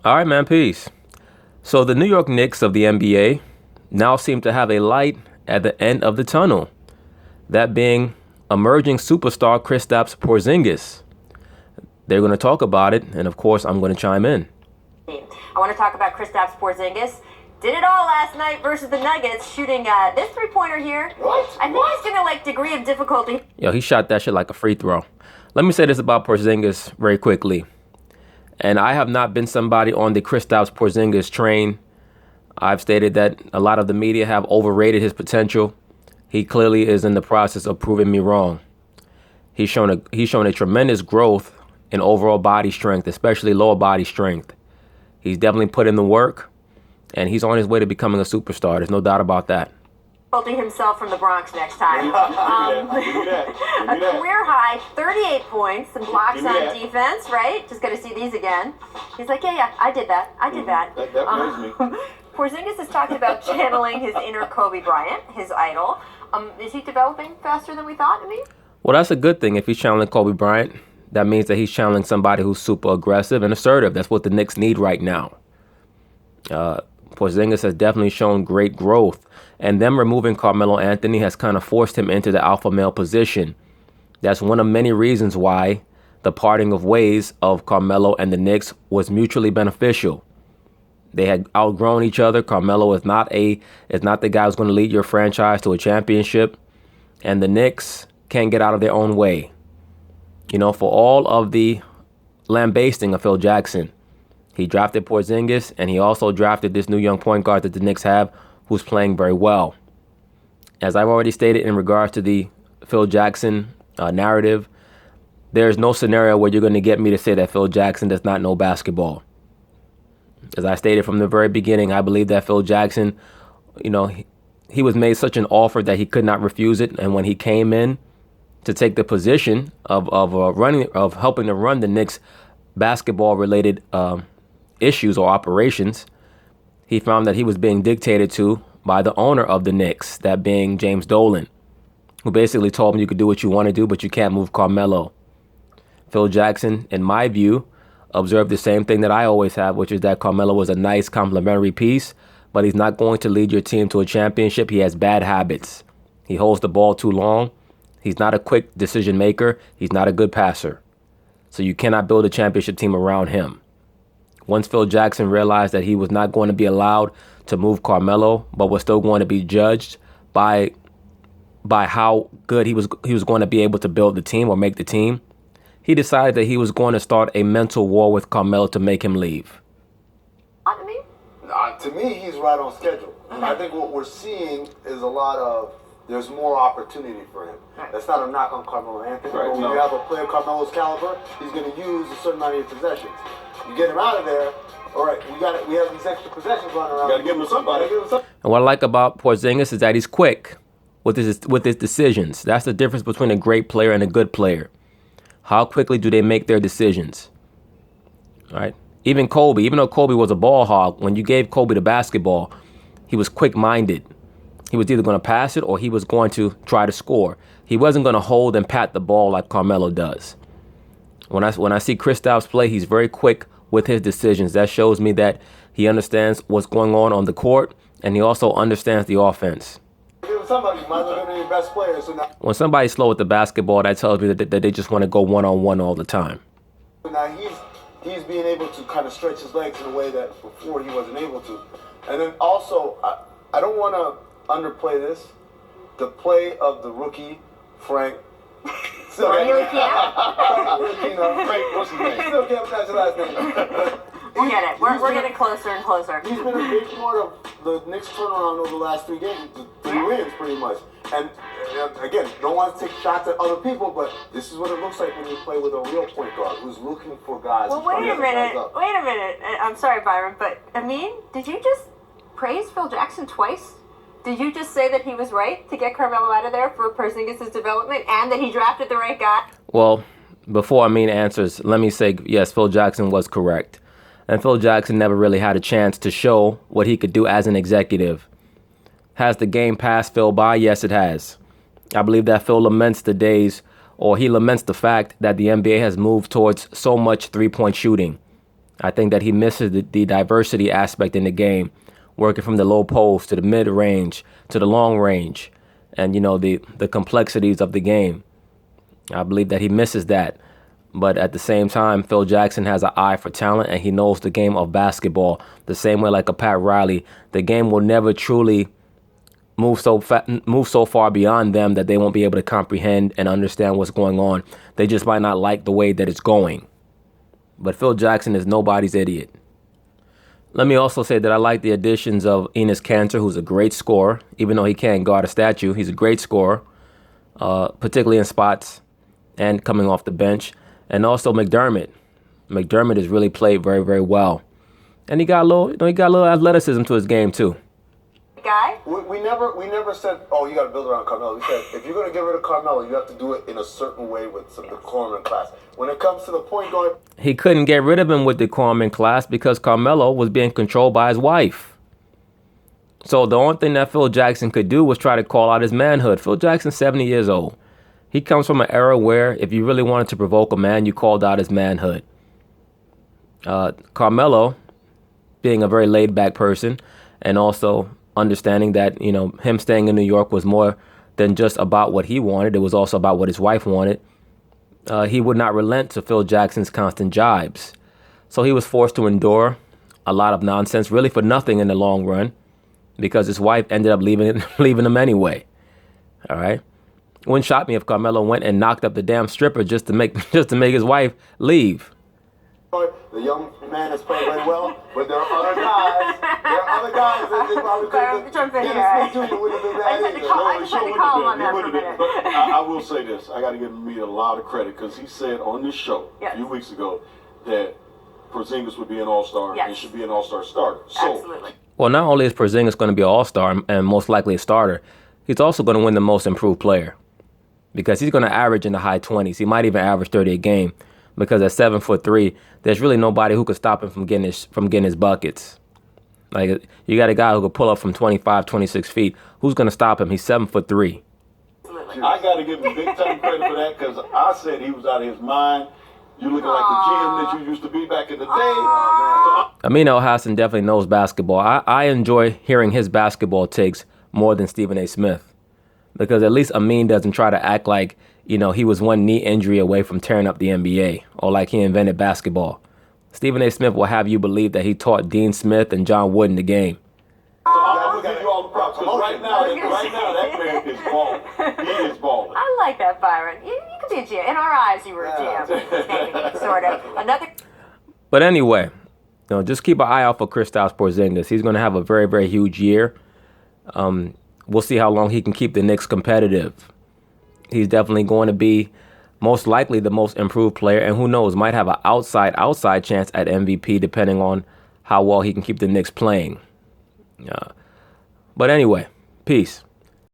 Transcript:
All right, man, peace. So the New York Knicks of the NBA now seem to have a light at the end of the tunnel, that being emerging superstar Kristaps Porzingis. They're going to talk about it, and of course, I'm going to chime in. I want to talk about Kristaps Porzingis. Did it all last night versus the Nuggets, shooting this three-pointer here. What? I think he's going to, degree of difficulty. Yo, he shot that shit like a free throw. Let me say this about Porzingis very quickly. And I have not been somebody on the Kristaps Porzingis train. I've stated that a lot of the media have overrated his potential. He clearly is in the process of proving me wrong. He's shown a tremendous growth in overall body strength, especially lower body strength. He's definitely put in the work, and he's on his way to becoming a superstar. There's no doubt about that. Himself from the Bronx next time. A career high 38 points and blocks on defense, right? Just got to see these again. He's like, yeah, I did that. That knows me. Porzingis has talked about channeling his inner Kobe Bryant, his idol. Is he developing faster than we thought? I mean, well, that's a good thing. If he's channeling Kobe Bryant, that means that he's channeling somebody who's super aggressive and assertive. That's what the Knicks need right now. Porzingis has definitely shown great growth, and them removing Carmelo Anthony has kind of forced him into the alpha male position. That's one of many reasons why the parting of ways of Carmelo and the Knicks was mutually beneficial. They had outgrown each other. Carmelo is not the guy who's going to lead your franchise to a championship, and the Knicks can't get out of their own way. You know, for all of the lambasting of Phil Jackson, he drafted Porzingis, and he also drafted this new young point guard that the Knicks have, who's playing very well. As I've already stated in regards to the Phil Jackson narrative, there's no scenario where you're going to get me to say that Phil Jackson does not know basketball. As I stated from the very beginning, I believe that Phil Jackson, you know, he was made such an offer that he could not refuse it. And when he came in to take the position of helping to run the Knicks basketball-related issues or operations, he found that he was being dictated to by the owner of the Knicks, that being James Dolan, who basically told him you could do what you want to do, but you can't move Carmelo. Phil Jackson, in my view, observed the same thing that I always have, which is that Carmelo was a nice complementary piece, but he's not going to lead your team to a championship. He has bad habits. He holds the ball too long. He's not a quick decision maker. He's not a good passer. So you cannot build a championship team around him. Once Phil Jackson realized that he was not going to be allowed to move Carmelo, but was still going to be judged by how good he was going to be able to build the team or make the team, he decided that he was going to start a mental war with Carmelo to make him leave. To me, he's right on schedule. Okay. I think what we're seeing is there's more opportunity for him. Right. That's not a knock on Carmelo Anthony. Right, But when no. you have a player Carmelo's caliber, he's going to use a certain amount of your possessions. You get him out of there, all right, we have these extra possessions running around. You gotta give him to somebody. And what I like about Porzingis is that he's quick with his decisions. That's the difference between a great player and a good player. How quickly do they make their decisions? All right. Even though Kobe was a ball hog, when you gave Kobe the basketball, he was quick-minded. He was either going to pass it or he was going to try to score. He wasn't going to hold and pat the ball like Carmelo does. When I see Kristaps play, he's very quick with his decisions. That shows me that he understands what's going on the court, and he also understands the offense. Somebody might as well give him your best player. So When somebody's slow with the basketball, that tells me that they just want to go one-on-one all the time. now he's being able to kind of stretch his legs in a way that before he wasn't able to. And then also, I don't want to underplay this. The play of the rookie, Frank. Frank, what's his name? Still can't pronounce your last name. we get it. We're getting closer and closer. He's been a big part of the Knicks turnaround over the last 3 games, the 3 wins pretty much. And again, don't want to take shots at other people, but this is what it looks like when you play with a real point guard who's looking for guys. Well, wait a minute. I'm sorry, Byron, but Amin, did you just praise Phil Jackson twice? Did you just say that he was right to get Carmelo out of there for Porzingis' development and that he drafted the right guy? Well, before Amin answers, let me say, yes, Phil Jackson was correct. And Phil Jackson never really had a chance to show what he could do as an executive. Has the game passed Phil by? Yes, it has. I believe that Phil laments the fact that the NBA has moved towards so much three-point shooting. I think that he misses the diversity aspect in the game, working from the low post to the mid range to the long range, and the complexities of the game. I believe that he misses that. But at the same time, Phil Jackson has an eye for talent, and he knows the game of basketball the same way like a Pat Riley. The game will never truly move so far beyond them that they won't be able to comprehend and understand what's going on. They just might not like the way that it's going. But Phil Jackson is nobody's idiot. Let me also say that I like the additions of Enes Kanter, who's a great scorer. Even though he can't guard a statue, he's a great scorer, particularly in spots and coming off the bench. And also McDermott. McDermott has really played very, very well. And he got a little athleticism to his game too. Guy? We never said, oh, you got to build around Carmelo. We said, if you're going to get rid of Carmelo, you have to do it in a certain way with some decorum and class. When it comes to the point guard, he couldn't get rid of him with decorum and class because Carmelo was being controlled by his wife. So the only thing that Phil Jackson could do was try to call out his manhood. Phil Jackson's 70 years old. He comes from an era where if you really wanted to provoke a man, you called out his manhood. Carmelo, being a very laid-back person, and also understanding that, him staying in New York was more than just about what he wanted. It was also about what his wife wanted. He would not relent to Phil Jackson's constant jibes. So he was forced to endure a lot of nonsense, really for nothing in the long run, because his wife ended up leaving him anyway. All right. Wouldn't shock me if Carmelo went and knocked up the damn stripper just to make his wife leave. the young man has played very well, but there are other guys. That they probably jump in here. I just had to call him on that for a minute. But I will say this. I got to give Mead a lot of credit because he said on this show a few weeks ago that Porzingis would be an all-star and should be an all-star starter. So, absolutely. Well, not only is Porzingis going to be an all-star and most likely a starter, he's also going to win the most improved player because he's going to average in the high 20s. He might even average 30 a game because at 7'3", there's really nobody who could stop him from getting his buckets. Like, you got a guy who could pull up from 25, 26 feet. Who's going to stop him? He's 7'3". I got to give him big time credit for that because I said he was out of his mind. You looking like the GM that you used to be back in the day. Amin El-Hassan definitely knows basketball. I enjoy hearing his basketball takes more than Stephen A. Smith because at least Amin doesn't try to act like, he was one knee injury away from tearing up the NBA or like he invented basketball. Stephen A. Smith will have you believe that he taught Dean Smith and John Wooden the game. I will give you all the props because right now that man is balling. He is balling. I like that, Byron. You could be a GM. In our eyes, you were a GM. Sort of. But anyway, just keep an eye out for Kristaps Porzingis. He's going to have a very, very huge year. We'll see how long he can keep the Knicks competitive. He's definitely going to be most likely the most improved player, and who knows, might have an outside chance at MVP depending on how well he can keep the Knicks playing. But anyway, peace.